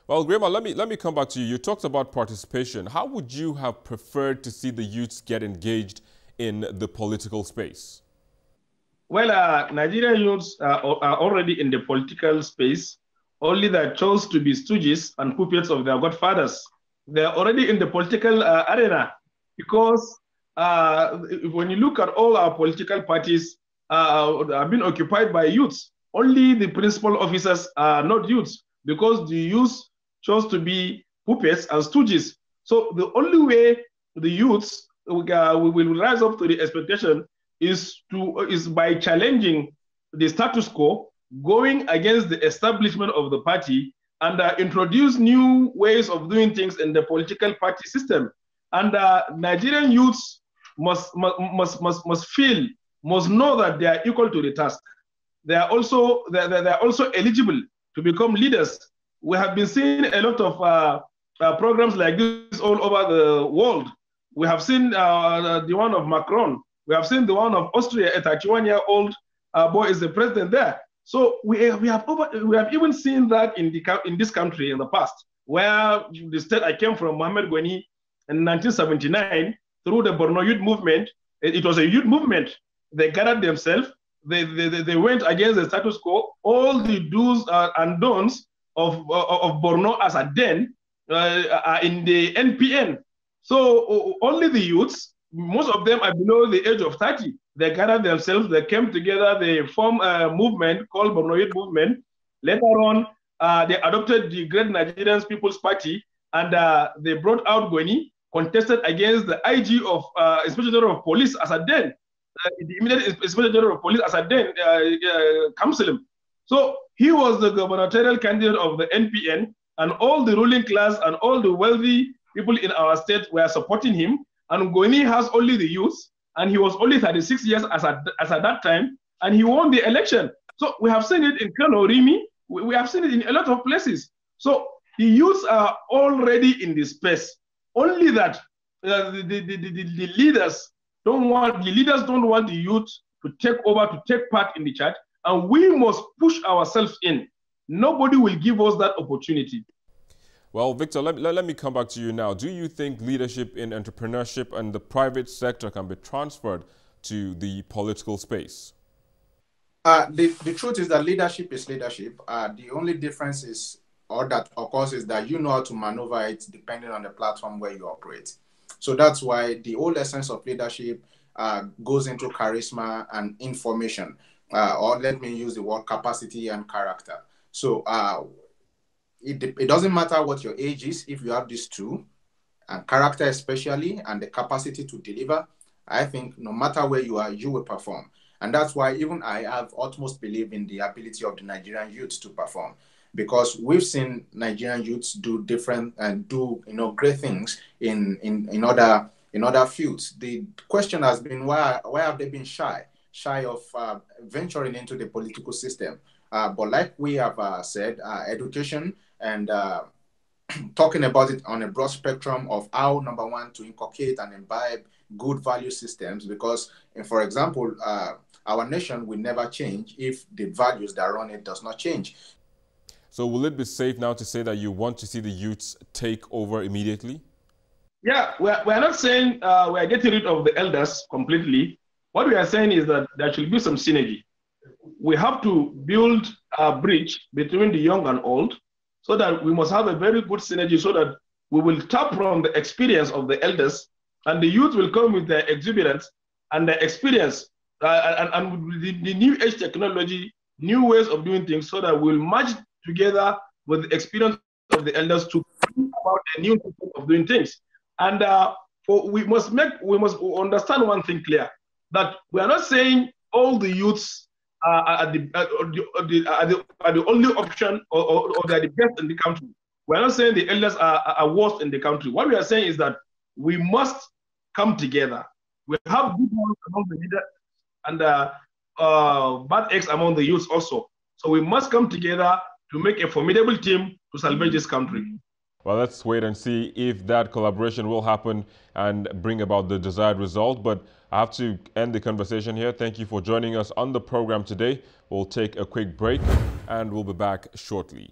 Well, Grandma, let me come back to you. You talked about participation. How would you have preferred to see the youths get engaged in the political space? Well, Nigerian youths are already in the political space, only that chose to be stooges and puppets of their godfathers. They're already in the political arena because when you look at all our political parties have been occupied by youths. Only the principal officers are not youths because the youths chose to be puppets and stooges. So the only way the youths will rise up to the expectation is by challenging the status quo, going against the establishment of the party, and introduce new ways of doing things in the political party system. And Nigerian youths must feel, must know that they are equal to the task. They are also eligible to become leaders. We have been seeing a lot of programs like this all over the world. We have seen the one of Macron. We have seen the one of Austria. A 31-year-old boy is the president there. So we have even seen that in this country in the past, where the state I came from, Mohamed Gwani, in 1979, through the Borno youth movement. It was a youth movement. They gathered themselves. They went against the status quo. All the do's and don'ts of Borno as a den are in the NPN. So only the youths, most of them are below the age of 30. They gathered themselves, they came together, they formed a movement called Borno Youth Movement. Later on, they adopted the Great Nigerian People's Party, and they brought out Gwani, contested against the IG of Inspector General of Police as a den. The immediate Inspector General of Police as a den counsel him. So he was the gubernatorial candidate of the NPN, and all the ruling class and all the wealthy people in our state were supporting him. And Gwani has only the youth, and he was only 36 years as at that time, and he won the election. So we have seen it in Kano, Rimi. We have seen it in a lot of places. So the youths are already in this space. Only that the leaders don't want the youth to take over, to take part in the chat, and we must push ourselves in. Nobody will give us that opportunity. Well, Victor, let me come back to you now. Do you think leadership in entrepreneurship and the private sector can be transferred to the political space? The truth is that leadership is leadership. The only difference is, or that occurs, is that you know how to maneuver it depending on the platform where you operate. So that's why the whole essence of leadership goes into charisma and information, or let me use the word capacity and character. So it doesn't matter what your age is, if you have these two, and character especially, and the capacity to deliver, I think no matter where you are, you will perform. And that's why even I have utmost belief in the ability of the Nigerian youth to perform, because we've seen Nigerian youths do different and do great things in other fields. The question has been why have they been shy of venturing into the political system? But like we have said, education and talking about it on a broad spectrum of how, number one, to inculcate and imbibe good value systems, because, for example, our nation will never change if the values that run it does not change. So will it be safe now to say that you want to see the youths take over immediately? Yeah, we're not saying we're getting rid of the elders completely. What we are saying is that there should be some synergy. We have to build a bridge between the young and old, so that we must have a very good synergy, so that we will tap from the experience of the elders, and the youth will come with their exuberance and their experience and the new age technology, new ways of doing things, so that we'll merge together with the experience of the elders to think about a new way of doing things. And we must understand one thing clear, that we are not saying all the youths are the only option, or they are the best in the country. We're not saying the elders are worst in the country. What we are saying is that we must come together. We have good ones among the leaders and bad eggs among the youths also. So we must come together to make a formidable team to salvage this country. Well, let's wait and see if that collaboration will happen and bring about the desired result. But I have to end the conversation here. Thank you for joining us on the program today. We'll take a quick break and we'll be back shortly.